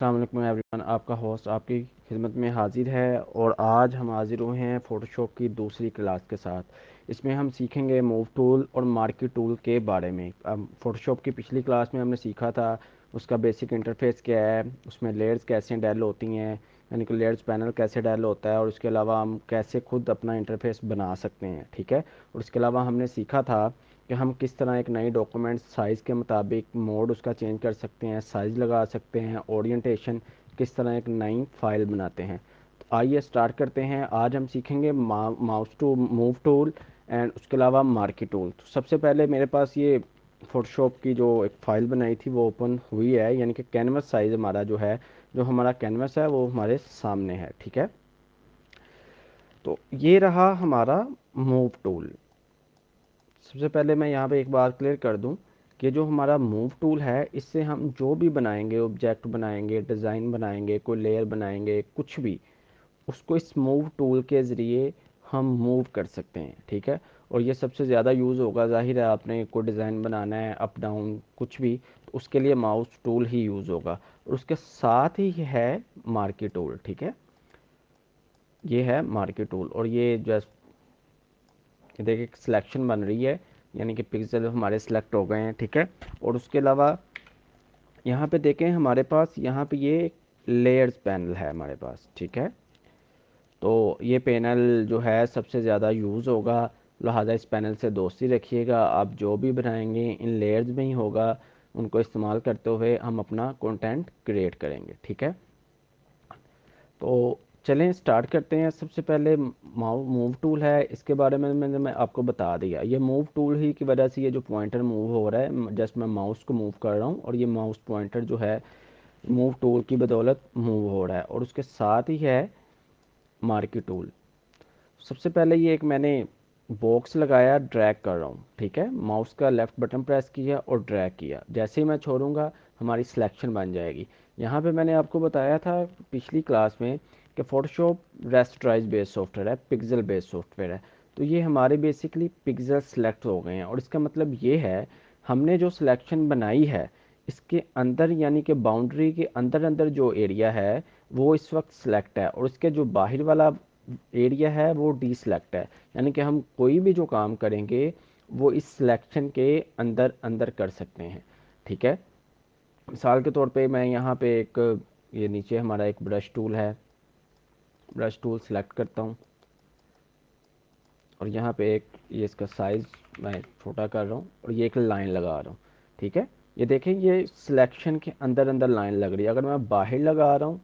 अस्सलाम वालेकुम एवरीवन, आपका होस्ट आपकी खिदमत में हाजिर है और आज हम हाजिर हुए हैं फ़ोटोशॉप की दूसरी क्लास के साथ। इसमें हम सीखेंगे मूव टूल और मार्की टूल के बारे में। अब फ़ोटोशॉप की पिछली क्लास में हमने सीखा था उसका बेसिक इंटरफेस क्या है, उसमें लेयर्स कैसे डैल होती हैं, यानी कि लेयर्स पैनल कैसे डैल होता है, और उसके अलावा हम कैसे खुद अपना इंटरफेस बना सकते हैं। ठीक है। और इसके अलावा हमने सीखा था कि हम किस तरह एक नई डॉक्यूमेंट साइज़ के मुताबिक मोड उसका चेंज कर सकते हैं, साइज़ लगा सकते हैं, ओरिएंटेशन, किस तरह एक नई फाइल बनाते हैं। तो आइए स्टार्ट करते हैं। आज हम सीखेंगे mouse to move tool and उसके अलावा मार्की टूल। तो सबसे पहले मेरे पास ये फोटोशॉप की जो एक फ़ाइल बनाई थी वो ओपन हुई है, यानी कि कैनवस साइज़ हमारा जो है, जो हमारा कैनवस है वो हमारे सामने है। ठीक है। तो ये रहा हमारा मूव टूल। सबसे पहले मैं यहाँ पे एक बात क्लियर कर दूँ कि जो हमारा मूव टूल है इससे हम जो भी बनाएंगे, ऑब्जेक्ट बनाएंगे, डिज़ाइन बनाएंगे, कोई लेयर बनाएंगे, कुछ भी, उसको इस मूव टूल के ज़रिए हम मूव कर सकते हैं। ठीक है। और ये सबसे ज़्यादा यूज़ होगा, ज़ाहिर है आपने कोई डिज़ाइन बनाना है अप डाउन कुछ भी, तो उसके लिए माउस टूल ही यूज़ होगा। और उसके साथ ही है मार्की टूल। ठीक है। ये है मार्की टूल और ये जस्ट देखिए सिलेक्शन बन रही है, यानी कि पिक्सल हमारे सिलेक्ट हो गए हैं। ठीक है। और उसके अलावा यहाँ पे देखें हमारे पास यहाँ पे ये लेयर्स पैनल है हमारे पास। ठीक है। तो ये पैनल जो है सबसे ज़्यादा यूज़ होगा, लिहाजा इस पैनल से दोस्ती रखिएगा। आप जो भी बनाएंगे इन लेयर्स में ही होगा, उनको इस्तेमाल करते हुए हम अपना कंटेंट क्रिएट करेंगे। ठीक है। तो चलें स्टार्ट करते हैं। सबसे पहले मूव टूल है, इसके बारे में मैं आपको बता दिया। ये मूव टूल ही की वजह से ये जो पॉइंटर मूव हो रहा है, जस्ट मैं माउस को मूव कर रहा हूँ और ये माउस पॉइंटर जो है मूव टूल की बदौलत मूव हो रहा है। और उसके साथ ही है मार्की टूल। सबसे पहले ये एक मैंने बॉक्स लगाया, ड्रैग कर रहा हूँ। ठीक है। माउस का लेफ़्ट बटन प्रेस किया और ड्रैग किया, जैसे ही मैं छोड़ूंगा हमारी सिलेक्शन बन जाएगी। यहाँ पे मैंने आपको बताया था पिछली क्लास में कि फ़ोटोशॉप रेस्टराइज बेस्ड सॉफ्टवेयर है, पिक्सल बेस्ड सॉफ्टवेयर है। तो ये हमारे बेसिकली पिक्सल सेलेक्ट हो गए हैं और इसका मतलब ये है हमने जो सिलेक्शन बनाई है इसके अंदर, यानी कि बाउंड्री के अंदर अंदर जो एरिया है वो इस वक्त सिलेक्ट है और इसके जो बाहर वाला एरिया है वो डी सिलेक्ट है। यानी कि हम कोई भी जो काम करेंगे वो इस सिलेक्शन के अंदर अंदर कर सकते हैं। ठीक है। मिसाल के तौर पे मैं यहाँ पे एक, ये नीचे हमारा एक ब्रश टूल है, ब्रश टूल सेलेक्ट करता हूँ और यहाँ पे एक, ये इसका साइज़ मैं छोटा कर रहा हूँ और ये एक लाइन लगा रहा हूँ। ठीक है। ये देखें ये सिलेक्शन के अंदर अंदर लाइन लग रही है। अगर मैं बाहर लगा रहा हूँ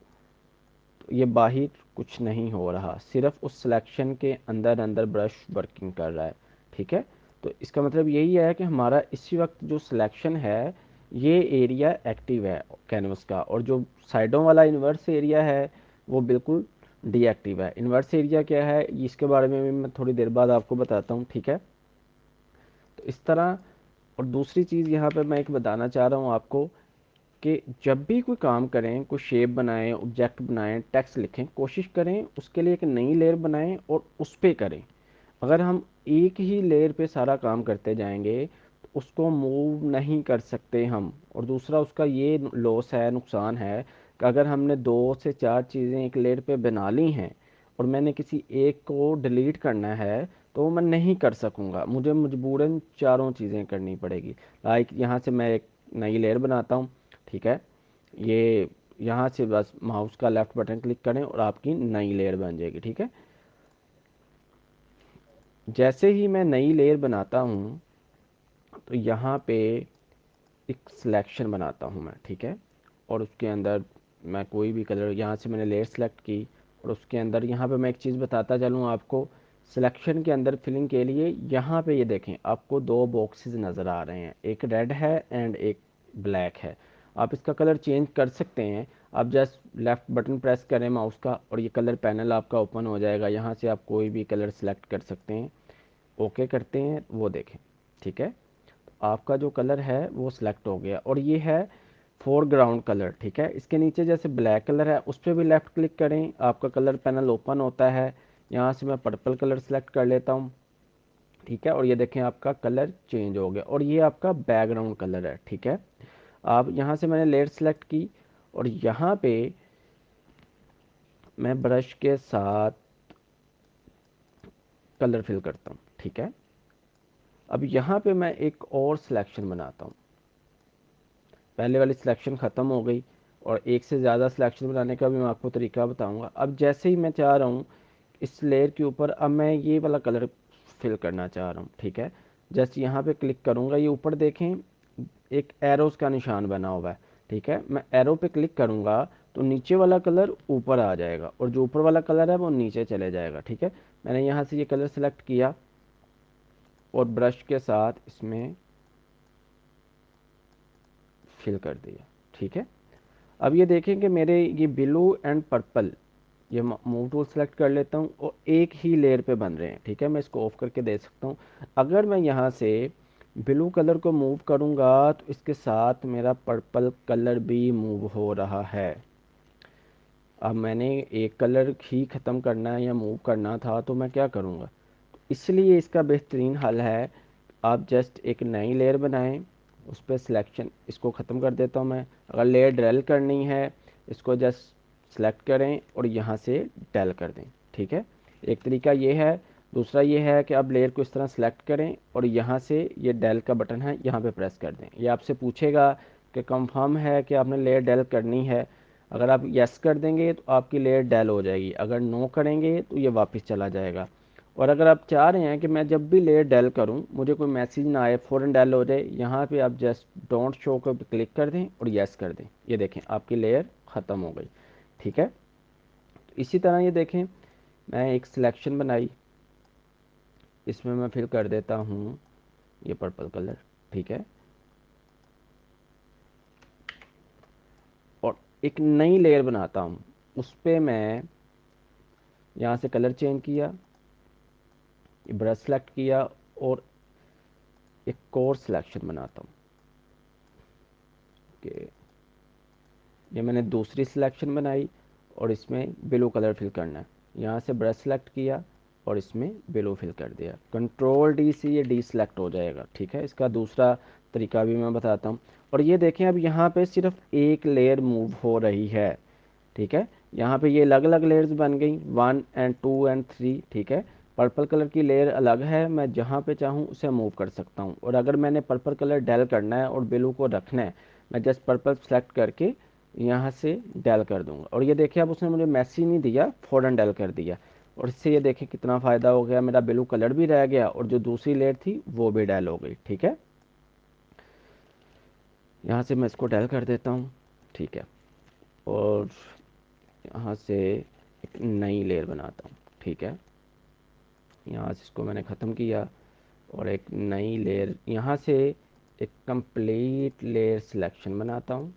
तो ये बाहर कुछ नहीं हो रहा, सिर्फ उस सिलेक्शन के अंदर अंदर ब्रश वर्किंग कर रहा है। ठीक है। तो इसका मतलब यही है कि हमारा इसी वक्त जो सिलेक्शन है ये एरिया एक्टिव है कैनवस का, और जो साइडों वाला इन्वर्स एरिया है वो बिल्कुल डीएक्टिव है। इन्वर्स एरिया क्या है इसके बारे में भी मैं थोड़ी देर बाद आपको बताता हूँ। ठीक है। तो इस तरह। और दूसरी चीज़ यहाँ पे मैं एक बताना चाह रहा हूँ आपको कि जब भी कोई काम करें, कोई शेप बनाएं, ऑब्जेक्ट बनाएं, टेक्स्ट लिखें, कोशिश करें उसके लिए एक नई लेयर बनाएं और उस पे करें। अगर हम एक ही लेयर पे सारा काम करते जाएंगे तो उसको मूव नहीं कर सकते हम। और दूसरा उसका ये लॉस है, नुकसान है कि अगर हमने 2 से 4 चीज़ें एक लेयर पे बना ली हैं और मैंने किसी एक को डिलीट करना है तो वो मैं नहीं कर सकूँगा, मुझे मजबूरन चारों चीज़ें करनी पड़ेगी। लाइक यहाँ से मैं एक नई लेयर बनाता हूँ। ठीक है। ये यहाँ से बस माउस का लेफ़्ट बटन क्लिक करें और आपकी नई लेयर बन जाएगी। ठीक है। जैसे ही मैं नई लेयर बनाता हूँ तो यहाँ पे एक सिलेक्शन बनाता हूँ मैं। ठीक है। और उसके अंदर मैं कोई भी कलर, यहाँ से मैंने लेयर सेलेक्ट की और उसके अंदर यहाँ पे मैं एक चीज़ बताता चलूँ आपको, सिलेक्शन के अंदर फिलिंग के लिए यहाँ पे ये देखें आपको 2 बॉक्सेस नज़र आ रहे हैं, एक रेड है एंड एक ब्लैक है। आप इसका कलर चेंज कर सकते हैं। आप जस्ट लेफ़्ट बटन प्रेस करें माउस का और ये कलर पैनल आपका ओपन हो जाएगा, यहाँ से आप कोई भी कलर सेलेक्ट कर सकते हैं। ओके करते हैं, वो देखें। ठीक है। आपका जो कलर है वो सिलेक्ट हो गया और ये है फोरग्राउंड कलर। ठीक है। इसके नीचे जैसे ब्लैक कलर है उस पर भी लेफ़्ट क्लिक करें, आपका कलर पैनल ओपन होता है। यहाँ से मैं पर्पल कलर सेलेक्ट कर लेता हूँ। ठीक है। और ये देखें आपका कलर चेंज हो गया और ये आपका बैकग्राउंड कलर है। ठीक है। आप यहाँ से मैंने लेयर सेलेक्ट की और यहाँ पे मैं ब्रश के साथ कलर फिल करता हूँ। ठीक है, अब यहाँ पे मैं एक और सिलेक्शन बनाता हूँ। पहले वाली सिलेक्शन ख़त्म हो गई और एक से ज़्यादा सिलेक्शन बनाने का भी मैं आपको तरीका बताऊंगा। अब जैसे ही मैं चाह रहा हूँ इस लेयर के ऊपर अब मैं ये वाला कलर फिल करना चाह रहा हूँ। ठीक है, जस्ट यहाँ पे क्लिक करूँगा, ये ऊपर देखें एक एरोस का निशान बना हुआ है। ठीक है, मैं एरो पे क्लिक करूँगा तो नीचे वाला कलर ऊपर आ जाएगा और जो ऊपर वाला कलर है वो नीचे चले जाएगा। ठीक है, मैंने यहाँ से ये कलर सेलेक्ट किया और ब्रश के साथ इसमें फिल कर दिया। ठीक है, अब ये देखें कि मेरे ये ब्लू एंड पर्पल, ये मूव टूल सेलेक्ट कर लेता हूँ और एक ही लेयर पे बन रहे हैं। ठीक है, मैं इसको ऑफ करके दे सकता हूँ। अगर मैं यहाँ से ब्लू कलर को मूव करूँगा तो इसके साथ मेरा पर्पल कलर भी मूव हो रहा है। अब मैंने एक कलर ही ख़त्म करना है या मूव करना था तो मैं क्या करूँगा, इसलिए इसका बेहतरीन हल है आप जस्ट एक नई लेयर बनाएं, उस पर सिलेक्शन इसको ख़त्म कर देता हूँ मैं। अगर लेयर डेल करनी है इसको जस्ट सेलेक्ट करें और यहाँ से डेल कर दें। ठीक है, एक तरीका ये है। दूसरा ये है कि आप लेयर को इस तरह सेलेक्ट करें और यहाँ से ये डेल का बटन है यहाँ पे प्रेस कर दें। ये आपसे पूछेगा कि कंफर्म है कि आपने लेयर डेल करनी है। अगर आप यस कर देंगे तो आपकी लेयर डेल हो जाएगी, अगर नो करेंगे तो ये वापस चला जाएगा। और अगर आप चाह रहे हैं कि मैं जब भी लेयर डेल करूं मुझे कोई मैसेज ना आए, फ़ौरन डेल हो जाए, यहाँ पे आप जस्ट डोंट शो को क्लिक कर दें और यस कर दें। ये देखें आपकी लेयर ख़त्म हो गई। ठीक है, इसी तरह ये देखें मैं एक सिलेक्शन बनाई, इसमें मैं फिल कर देता हूँ ये पर्पल कलर। ठीक है, और एक नई लेयर बनाता हूँ, उस पर मैं यहाँ से कलर चेंज किया, ब्रश सेलेक्ट किया और एक और सिलेक्शन बनाता हूँ कि ये मैंने दूसरी सिलेक्शन बनाई और इसमें ब्लू कलर फिल करना है। यहाँ से ब्रश सेलेक्ट किया और इसमें ब्लू फिल कर दिया, कंट्रोल डी से ये डी सेलेक्ट हो जाएगा। ठीक है, इसका दूसरा तरीका भी मैं बताता हूँ। और ये देखें अब यहाँ पे सिर्फ एक लेयर मूव हो रही है। ठीक है, यहाँ पे ये अलग अलग लेयर्स बन गई 1 and 2 and 3। ठीक है, पर्पल कलर की लेयर अलग है, मैं जहाँ पे चाहूँ उसे मूव कर सकता हूँ। और अगर मैंने पर्पल कलर डेल करना है और ब्लू को रखना है, मैं जस्ट पर्पल सेलेक्ट करके यहाँ से डेल कर दूंगा। और ये देखिए अब उसने मुझे मैसेज नहीं दिया, फ़ौरन डेल कर दिया। और इससे ये देखिए कितना फ़ायदा हो गया, मेरा ब्लू कलर भी रह गया और जो दूसरी लेयर थी वो भी डेल हो गई। ठीक है, यहाँ से मैं इसको डेल कर देता हूँ। ठीक है, और यहाँ से एक नई लेयर बनाता हूँ। ठीक है, यहाँ से इसको मैंने ख़त्म किया और एक नई लेयर यहाँ से एक कंप्लीट लेयर सिलेक्शन बनाता हूँ।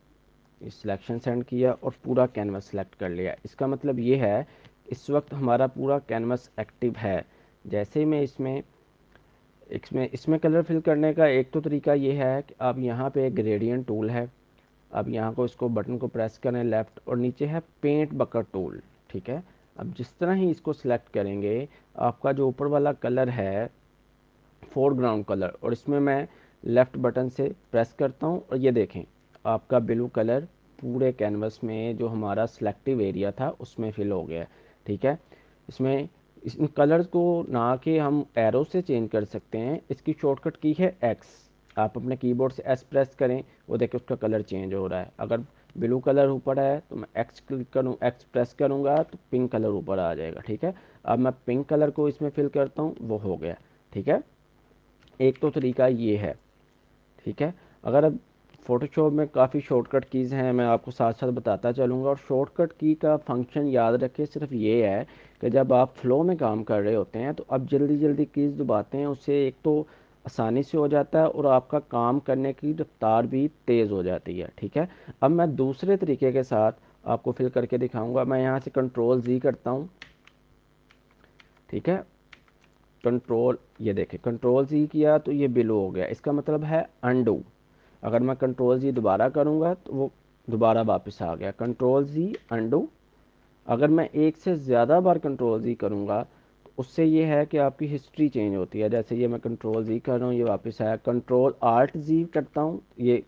इस सिलेक्शन सेंड किया और पूरा कैनवस सेलेक्ट कर लिया। इसका मतलब ये है इस वक्त हमारा पूरा कैनवस एक्टिव है। जैसे ही मैं इसमें इसमें इसमें कलर फिल करने का एक तो तरीका ये है कि आप यहाँ पे एक ग्रेडियंट टूल है, अब यहाँ को इसको बटन को प्रेस करें लेफ़्ट और नीचे है पेंट बकेट टूल। ठीक है, अब जिस तरह ही इसको सिलेक्ट करेंगे आपका जो ऊपर वाला कलर है फोरग्राउंड कलर, और इसमें मैं लेफ़्ट बटन से प्रेस करता हूँ और ये देखें आपका ब्लू कलर पूरे कैनवस में जो हमारा सिलेक्टिव एरिया था उसमें फिल हो गया। ठीक है, इसमें इन कलर्स को ना कि हम एरो से चेंज कर सकते हैं, इसकी शॉर्टकट की है एक्स। आप अपने कीबोर्ड से एस प्रेस करें, वो देखिए उसका कलर चेंज हो रहा है। अगर ब्लू कलर ऊपर है तो मैं एक्स क्लिक करूँ, एक्स प्रेस करूँगा तो पिंक कलर ऊपर आ जाएगा। ठीक है, अब मैं पिंक कलर को इसमें फिल करता हूँ, वो हो गया। ठीक है, एक तो तरीका ये है। ठीक है, अगर अब फ़ोटोशॉप में काफ़ी शॉर्टकट कीज़ हैं, मैं आपको साथ साथ बताता चलूँगा। और शॉर्टकट की का फंक्शन याद रखें सिर्फ ये है कि जब आप फ्लो में काम कर रहे होते हैं तो आप जल्दी जल्दी कीज़ दबाते हैं, उससे एक तो आसानी से हो जाता है और आपका काम करने की रफ्तार भी तेज़ हो जाती है। ठीक है, अब मैं दूसरे तरीके के साथ आपको फिल करके दिखाऊंगा। मैं यहाँ से कंट्रोल जी करता हूँ। ठीक है, कंट्रोल, ये देखें कंट्रोल जी किया तो ये बिलो हो गया, इसका मतलब है अनडू। अगर मैं कंट्रोल जी दोबारा करूँगा तो वो दोबारा वापस आ गया, कंट्रोल जी अनडू। अगर मैं एक से ज़्यादा बार कंट्रोल जी करूँगा तो उससे ये है कि आपकी हिस्ट्री चेंज होती है। जैसे ये मैं कंट्रोल जी कर रहा हूँ, ये वापस आया, कंट्रोल आल्ट जी करता हूँ, ये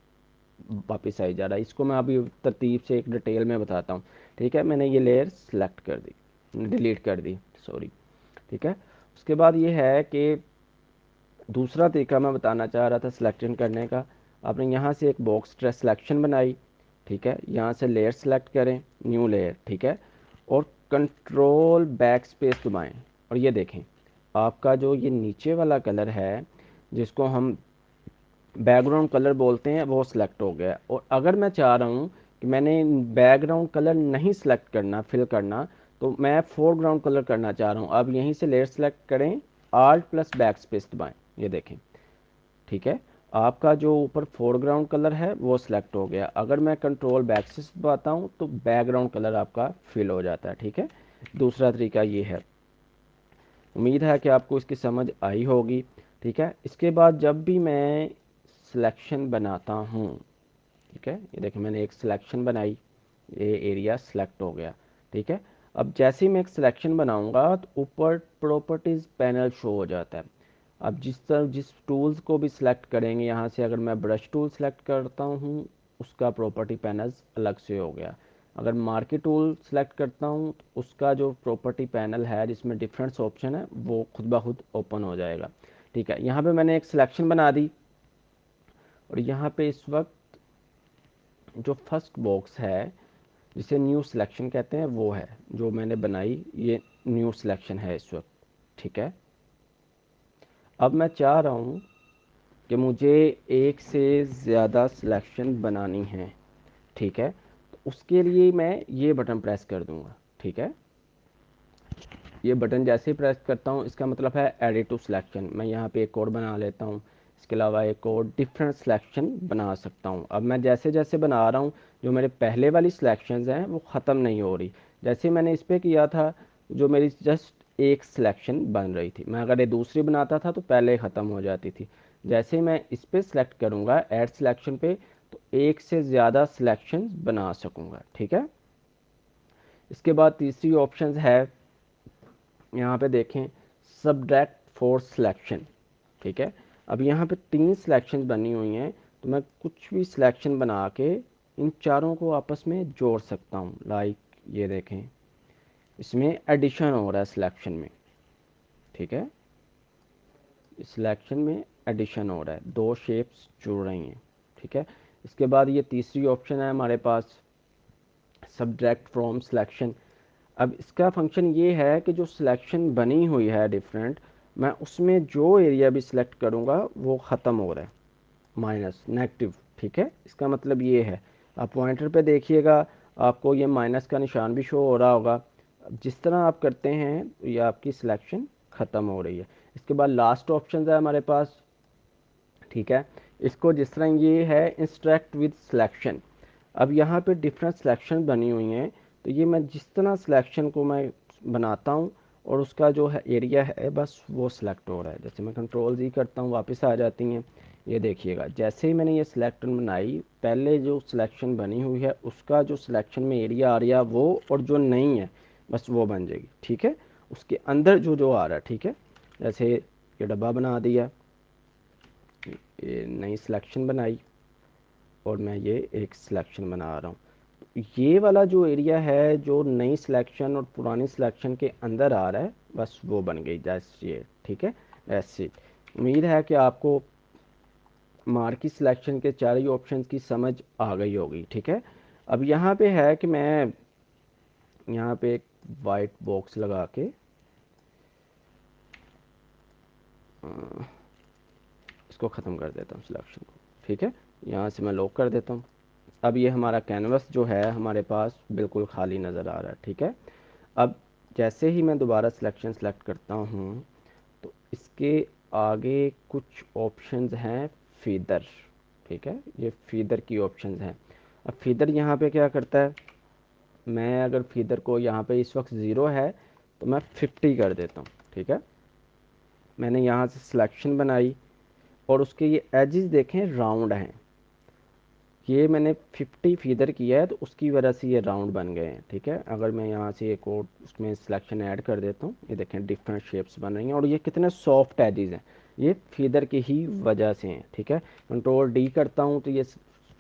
वापस आई जा रहा है। इसको मैं अभी तरतीब से एक डिटेल में बताता हूँ। ठीक है, मैंने ये लेयर सेलेक्ट कर दी, डिलीट कर दी, सॉरी। ठीक है, उसके बाद ये है कि दूसरा तरीका मैं बताना चाह रहा था सिलेक्शन करने का। आपने यहाँ से एक बॉक्स ट्रेस सिलेक्शन बनाई। ठीक है, यहाँ से लेयर सेलेक्ट करें, न्यू लेयर। ठीक है, और कंट्रोल बैक स्पेस दबाएं, और ये देखें आपका जो ये नीचे वाला कलर है जिसको हम बैकग्राउंड कलर बोलते हैं वो सिलेक्ट हो गया। और अगर मैं चाह रहा हूँ कि मैंने बैकग्राउंड कलर नहीं सिलेक्ट करना, फिल करना, तो मैं फोरग्राउंड कलर करना चाह रहा हूँ। अब यहीं से लेयर सेलेक्ट करें, आल्ट प्लस बैक स्पेस दबाएं, ये देखें। ठीक है, आपका जो ऊपर फोरग्राउंड कलर है वो सिलेक्ट हो गया। अगर मैं कंट्रोल बैक से दबाता हूँ तो बैकग्राउंड कलर आपका फिल हो जाता है। ठीक है, दूसरा तरीका ये है। उम्मीद है कि आपको इसकी समझ आई होगी। ठीक है, इसके बाद जब भी मैं सिलेक्शन बनाता हूँ, ठीक है, ये देखिए मैंने एक सिलेक्शन बनाई, ये एरिया सिलेक्ट हो गया। ठीक है, अब जैसे ही मैं एक सिलेक्शन बनाऊंगा तो ऊपर प्रॉपर्टीज़ पैनल शो हो जाता है। अब जिस टूल्स को भी सिलेक्ट करेंगे, यहाँ से अगर मैं ब्रश टूल सेलेक्ट करता हूँ उसका प्रॉपर्टी पैनल अलग से हो गया। अगर मार्केट टूल सेलेक्ट करता हूँ तो उसका जो प्रॉपर्टी पैनल है जिसमें डिफरेंट ऑप्शन है वो खुद ब खुद ओपन हो जाएगा। ठीक है, यहाँ पे मैंने एक सिलेक्शन बना दी, और यहाँ पे इस वक्त जो फर्स्ट बॉक्स है जिसे न्यू सिलेक्शन कहते हैं वो है जो मैंने बनाई, ये न्यू सिलेक्शन है इस वक्त। ठीक है, अब मैं चाह रहा हूँ कि मुझे एक से ज़्यादा सिलेक्शन बनानी है। ठीक है, तो उसके लिए मैं ये बटन प्रेस कर दूंगा। ठीक है, ये बटन जैसे ही प्रेस करता हूँ इसका मतलब है एडिट टू सिलेक्शन। मैं यहाँ पे एक और बना लेता हूँ, इसके अलावा एक और डिफरेंट सिलेक्शन बना सकता हूँ। अब मैं जैसे जैसे बना रहा हूँ जो मेरे पहले वाली सिलेक्शंस हैं वो ख़त्म नहीं हो रही। जैसे मैंने इस पर किया था जो मेरी जस्ट एक सिलेक्शन बन रही थी, मैं अगर ये दूसरी बनाता था तो पहले ख़त्म हो जाती थी। जैसे ही मैं इस पर सिलेक्ट करूँगा ऐड सिलेक्शन पे, तो एक से ज़्यादा सिलेक्शन बना सकूँगा। ठीक है, इसके बाद तीसरी ऑप्शन है, यहाँ पे देखें, सब्ट्रैक्ट फॉर सिलेक्शन। ठीक है, अब यहाँ पे 3 सिलेक्शन बनी हुई हैं, तो मैं कुछ भी सिलेक्शन बना के इन चारों को आपस में जोड़ सकता हूँ। लाइक ये देखें, इसमें एडिशन हो रहा है सिलेक्शन में। ठीक है, सिलेक्शन में एडिशन हो रहा है, 2 शेप्स जुड़ रही हैं। ठीक है, इसके बाद ये तीसरी ऑप्शन है हमारे पास, सब्ट्रैक्ट फ्रॉम सिलेक्शन। अब इसका फंक्शन ये है कि जो सिलेक्शन बनी हुई है डिफरेंट, मैं उसमें जो एरिया भी सिलेक्ट करूँगा वो ख़त्म हो रहा है, माइनस नेगेटिव। ठीक है, इसका मतलब ये है, आप पॉइंटर पे देखिएगा आपको ये माइनस का निशान भी शो हो रहा होगा। अब जिस तरह आप करते हैं तो ये आपकी सिलेक्शन ख़त्म हो रही है। इसके बाद लास्ट ऑप्शन है हमारे पास। ठीक है, इसको जिस तरह ये है इंस्ट्रक्ट विद सिलेक्शन। अब यहाँ पे डिफरेंट सिलेक्शन बनी हुई हैं, तो ये मैं जिस तरह सिलेक्शन को मैं बनाता हूँ और उसका जो है एरिया है बस वो सिलेक्ट हो रहा है। जैसे मैं कंट्रोल जी करता हूँ वापस आ जाती हैं। ये देखिएगा जैसे ही मैंने ये सिलेक्शन बनाई, पहले जो सिलेक्शन बनी हुई है उसका जो सिलेक्शन में एरिया आ रहा है वो, और जो नहीं है बस वो बन जाएगी। ठीक है, उसके अंदर जो जो आ रहा है। ठीक है, जैसे ये डब्बा बना दिया, ये नई सिलेक्शन बनाई, और मैं ये एक सिलेक्शन बना रहा हूँ। ये वाला जो एरिया है जो नई सिलेक्शन और पुरानी सिलेक्शन के अंदर आ रहा है बस वो बन गई जैसे ये। ठीक है, ऐसे उम्मीद है कि आपको मार्की सिलेक्शन के चार ही ऑप्शन की समझ आ गई होगी। ठीक है, अब यहाँ पे है कि मैं यहाँ पे एक वाइट बॉक्स लगा के इसको ख़त्म कर देता हूँ सिलेक्शन को। ठीक है, यहाँ से मैं लॉक कर देता हूँ। अब ये हमारा कैनवस जो है हमारे पास बिल्कुल खाली नज़र आ रहा है। ठीक है, अब जैसे ही मैं दोबारा सिलेक्शन सेलेक्ट करता हूँ तो इसके आगे कुछ ऑप्शंस हैं फीदर। ठीक है, ये फीदर की ऑप्शंस हैं। अब फीदर यहाँ पे क्या करता है, मैं अगर फीदर को यहाँ पे इस वक्त 0 है तो मैं 50 कर देता हूँ। ठीक है, मैंने यहाँ से सिलेक्शन बनाई और उसके ये एजेस देखें राउंड हैं, ये मैंने 50 फीदर किया है तो उसकी वजह से ये राउंड बन गए हैं। ठीक है, अगर मैं यहाँ से एक और उसमें सिलेक्शन ऐड कर देता हूँ, ये देखें डिफरेंट शेप्स बन रही हैं और ये कितने सॉफ्ट एजेस हैं, ये फीदर की ही वजह से हैं। ठीक है, कंट्रोल डी करता हूँ तो ये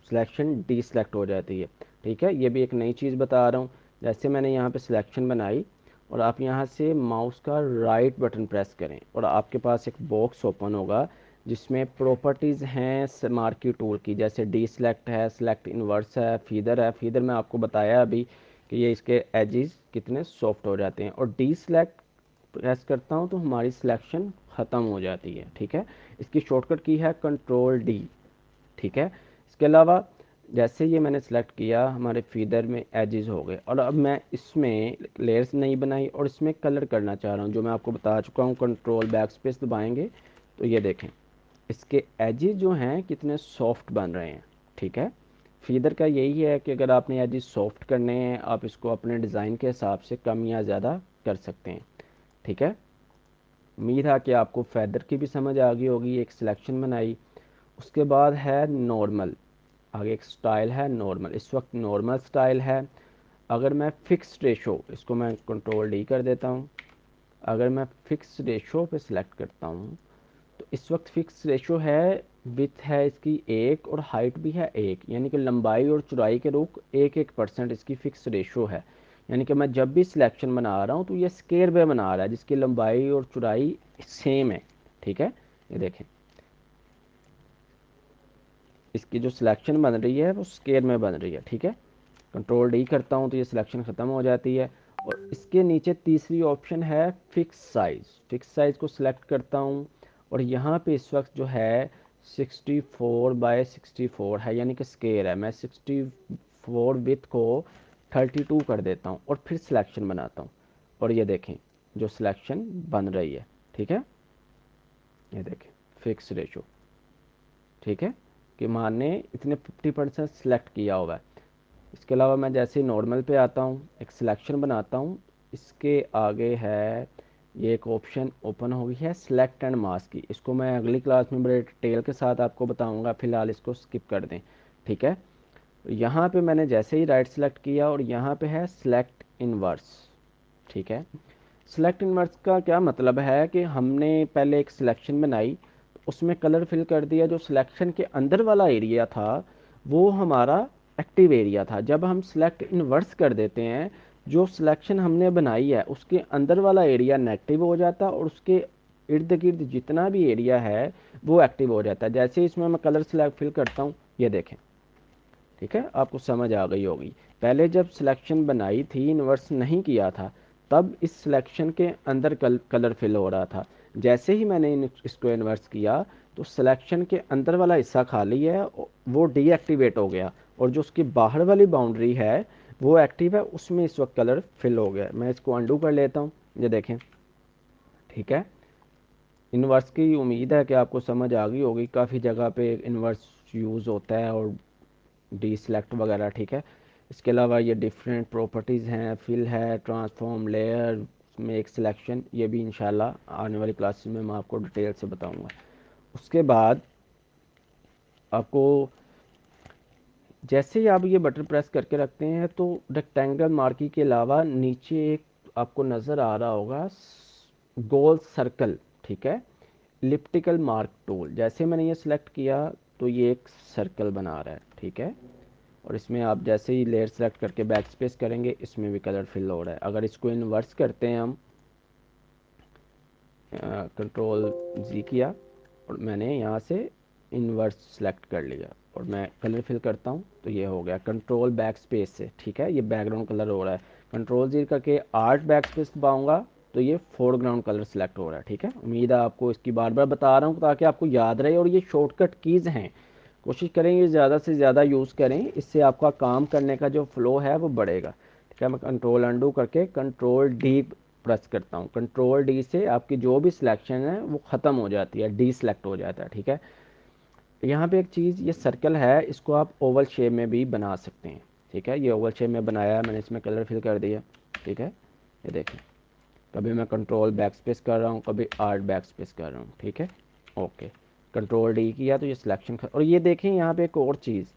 सिलेक्शन डी सिलेक्ट हो जाती है। ठीक है, ये भी एक नई चीज़ बता रहा हूँ। जैसे मैंने यहाँ पे सिलेक्शन बनाई और आप यहाँ से माउस का राइट बटन प्रेस करें और आपके पास एक बॉक्स ओपन होगा जिसमें प्रॉपर्टीज़ हैं मार्की टूल की, जैसे डी सिलेक्ट है, सिलेक्ट इनवर्स है, फीदर है। फीदर में आपको बताया अभी कि ये इसके एजेस कितने सॉफ्ट हो जाते हैं, और डी सिलेक्ट प्रेस करता हूँ तो हमारी सिलेक्शन ख़त्म हो जाती है। ठीक है, इसकी शॉर्टकट की है कंट्रोल डी। ठीक है, इसके अलावा जैसे ये मैंने सेलेक्ट किया हमारे फीदर में एजेस हो गए, और अब मैं इसमें लेयर्स नहीं बनाई और इसमें कलर करना चाह रहा हूँ, जो मैं आपको बता चुका हूँ। कंट्रोल बैक स्पेस दबाएंगे तो ये देखें इसके एजेस जो हैं कितने सॉफ्ट बन रहे हैं। ठीक है, फीदर का यही है कि अगर आपने एजेस सॉफ्ट करने हैं आप इसको अपने डिज़ाइन के हिसाब से कम या ज़्यादा कर सकते हैं। ठीक है, उम्मीद है कि आपको फैदर की भी समझ आ गई होगी। एक सिलेक्शन बनाई, उसके बाद है नॉर्मल, आगे एक स्टाइल है नॉर्मल, इस वक्त नॉर्मल स्टाइल है। अगर मैं फिक्स रेशो, इसको मैं कंट्रोल डी कर देता हूँ, अगर मैं फिक्स रेशो पे सिलेक्ट करता हूँ तो इस वक्त फिक्स रेशो है, विथ है इसकी 1 और हाइट भी है 1, यानी कि लंबाई और चौड़ाई के रूप 1-1% इसकी फिक्स रेशो है। यानी कि मैं जब भी सिलेक्शन बना रहा हूँ तो ये स्केयर में बना रहा है जिसकी लंबाई और चौड़ाई सेम है। ठीक है, ये देखें इसकी जो सिलेक्शन बन रही है वो स्केयर में बन रही है। ठीक है, कंट्रोल डी करता हूँ तो ये सिलेक्शन ख़त्म हो जाती है। और इसके नीचे तीसरी ऑप्शन है फिक्स साइज़। फिक्स साइज़ को सिलेक्ट करता हूँ और यहाँ पे इस वक्त जो है 64 बाय 64 है, यानी कि स्केयर है। मैं 64 विथ को 32 कर देता हूँ और फिर सिलेक्शन बनाता हूँ, और ये देखें जो सिलेक्शन बन रही है। ठीक है, ये देखें फिक्स रेशो। ठीक है, कि माने इतने 50% सिलेक्ट किया हुआ है। इसके अलावा मैं जैसे ही नॉर्मल पे आता हूँ एक सिलेक्शन बनाता हूँ, इसके आगे है ये एक ऑप्शन ओपन हो गई है सिलेक्ट एंड मास्क की। इसको मैं अगली क्लास में बड़े डिटेल के साथ आपको बताऊंगा, फिलहाल इसको स्किप कर दें। ठीक है, यहाँ पे मैंने जैसे ही राइट सेलेक्ट किया और यहाँ पे है सिलेक्ट इनवर्स। ठीक है, सिलेक्ट इनवर्स का क्या मतलब है कि हमने पहले एक सिलेक्शन बनाई, उसमें कलर फिल कर दिया, जो सिलेक्शन के अंदर वाला एरिया था वो हमारा एक्टिव एरिया था। जब हम सिलेक्ट इनवर्स कर देते हैं, जो सिलेक्शन हमने बनाई है उसके अंदर वाला एरिया नेगेटिव हो जाता है और उसके इर्द गिर्द जितना भी एरिया है वो एक्टिव हो जाता है। जैसे इसमें मैं कलर सिलेक्ट फिल करता हूँ, ये देखें। ठीक है, आपको समझ आ गई होगी। पहले जब सिलेक्शन बनाई थी इन्वर्स नहीं किया था, तब इस सिलेक्शन के अंदर कलर फिल हो रहा था। जैसे ही मैंने इसको इन्वर्स किया तो सिलेक्शन के अंदर वाला हिस्सा खाली है, वो डीएक्टिवेट हो गया, और जो उसकी बाहर वाली बाउंड्री है वो एक्टिव है, उसमें इस वक्त कलर फिल हो गया। मैं इसको अंडू कर लेता हूँ, ये देखें। ठीक है, इन्वर्स की उम्मीद है कि आपको समझ आ गई होगी, काफ़ी जगह पे इन्वर्स यूज़ होता है और डी सिलेक्ट वगैरह। ठीक है, इसके अलावा ये डिफरेंट प्रॉपर्टीज़ हैं, फिल है, ट्रांसफॉर्म, लेयर में एक सिलेक्शन, ये भी इंशाल्लाह आने वाली क्लासेस में मैं आपको डिटेल से बताऊंगा। उसके बाद आपको जैसे ही आप ये बटन प्रेस करके रखते हैं तो रेक्टेंगल मार्की के अलावा नीचे एक आपको नज़र आ रहा होगा गोल सर्कल। ठीक है, इलिप्टिकल मार्क टूल, जैसे मैंने ये सिलेक्ट किया तो ये एक सर्कल बना रहा है। ठीक है, और इसमें आप जैसे ही लेयर सेलेक्ट करके बैक स्पेस करेंगे इसमें भी कलर फिल हो रहा है। अगर इसको इन्वर्स करते हैं हम, कंट्रोल जी किया और मैंने यहाँ से इन्वर्स सेलेक्ट कर लिया और मैं कलर फिल करता हूँ तो ये हो गया कंट्रोल बैक स्पेस से। ठीक है, ये बैकग्राउंड कलर हो रहा है। कंट्रोल जी करके आर्ट बैक स्पेस दबाऊंगा तो ये फोरग्राउंड कलर सेलेक्ट हो रहा है। ठीक है, उम्मीद है आपको इसकी बार बार बता रहा हूँ ताकि आपको याद रहे, और ये शॉर्टकट कीज़ हैं, कोशिश करेंगे ज़्यादा से ज़्यादा यूज़ करें, इससे आपका काम करने का जो फ्लो है वो बढ़ेगा। ठीक है, मैं कंट्रोल अंडू करके कंट्रोल डी प्रेस करता हूँ। कंट्रोल डी से आपकी जो भी सिलेक्शन है वो ख़त्म हो जाती है, डी सेलेक्ट हो जाता है। ठीक है, यहाँ पे एक चीज़, ये सर्कल है, इसको आप ओवल शेप में भी बना सकते हैं। ठीक है, ये ओवल शेप में बनाया है मैंने, इसमें कलर फिल कर दिया। ठीक है, ये देखें, कभी मैं कंट्रोल बैक स्पेस कर रहा हूँ, कभी आर्ट बैक स्पेस कर रहा हूँ। ठीक है, ओके, कंट्रोल डी किया तो ये सिलेक्शन और ये देखें यहाँ पे एक और चीज़,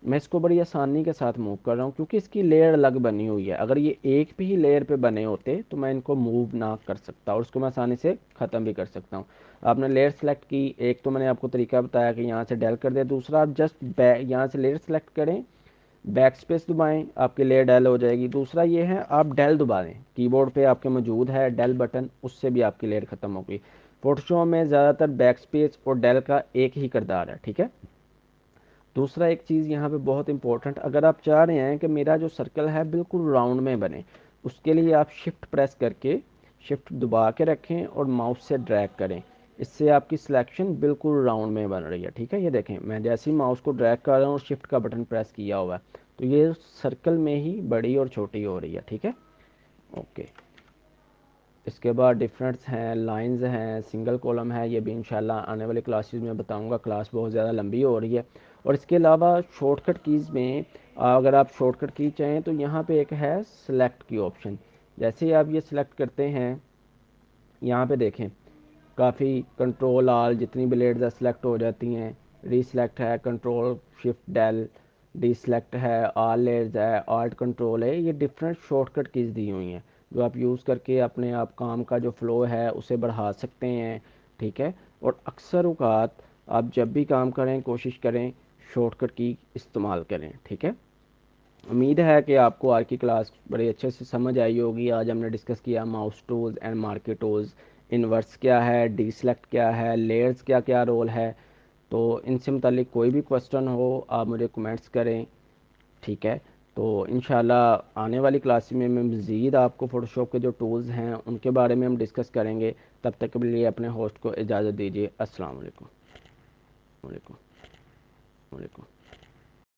मैं इसको बड़ी आसानी के साथ मूव कर रहा हूँ क्योंकि इसकी लेयर अलग बनी हुई है। अगर ये एक भी ही लेयर पे बने होते तो मैं इनको मूव ना कर सकता और उसको मैं आसानी से ख़त्म भी कर सकता हूँ। आपने लेयर सेलेक्ट की, एक तो मैंने आपको तरीका बताया कि यहाँ से डेल कर दे, दूसरा आप जस्ट यहाँ से लेयर सेलेक्ट करें, बैक स्पेस दबाएं, आपकी लेयर डेल हो जाएगी। दूसरा ये है आप डेल दबा दें, कीबोर्ड पे आपके मौजूद है डेल बटन, उससे भी आपकी लेयर ख़त्म हो गई। फोटोशॉप में ज़्यादातर बैक स्पेस और डेल का एक ही किरदार है, ठीक है। दूसरा एक चीज़ यहाँ पे बहुत इंपॉर्टेंट, अगर आप चाह रहे हैं कि मेरा जो सर्कल है बिल्कुल राउंड में बने, उसके लिए आप शिफ्ट प्रेस करके शिफ्ट दबा के रखें और माउस से ड्रैग करें। इससे आपकी सिलेक्शन बिल्कुल राउंड में बन रही है, ठीक है। ये देखें, मैं जैसे ही माउस को ड्रैग कर रहा हूँ और शिफ्ट का बटन प्रेस किया हुआ है तो ये सर्कल में ही बड़ी और छोटी हो रही है, ठीक है। ओके, इसके बाद डिफरेंट्स हैं, लाइंस हैं, सिंगल कॉलम है, ये भी इंशाल्लाह आने वाली क्लासेस में बताऊंगा, क्लास बहुत ज़्यादा लंबी हो रही है। और इसके अलावा शॉर्टकट कीज़ में अगर आप शॉर्टकट की चाहें तो यहाँ पे एक है सेलेक्ट की ऑप्शन। जैसे ही आप ये सिलेक्ट करते हैं, यहाँ पे देखें काफ़ी कंट्रोल आल जितनी ब्लेड्स है सेलेक्ट हो जाती हैं। रीसेलेक्ट है, कंट्रोल शिफ्ट डेल, डीसेलेक्ट है, ऑल लेयर्स है, आल्ट कंट्रोल है। ये डिफरेंट शॉर्टकट कीज़ दी हुई हैं जो आप यूज़ करके अपने आप काम का जो फ्लो है उसे बढ़ा सकते हैं, ठीक है। और अक्सर औक़ात आप जब भी काम करें कोशिश करें शॉर्टकट की इस्तेमाल करें, ठीक है। उम्मीद है कि आपको आज की क्लास बड़े अच्छे से समझ आई होगी। आज हमने डिस्कस किया mouse tools and market tools, inverse क्या है, डीसेलेक्ट क्या है, लेयर्स क्या क्या रोल है। तो इनसे मुतालिक कोई भी क्वेश्चन हो आप मुझे कमेंट्स करें, ठीक है। तो इंशाल्लाह आने वाली क्लास में मैं मज़ीद आपको फ़ोटोशॉप के जो टूल्स हैं उनके बारे में हम डिस्कस करेंगे। तब तक के लिए अपने होस्ट को इजाज़त दीजिए। अस्सलाम वालेकुम।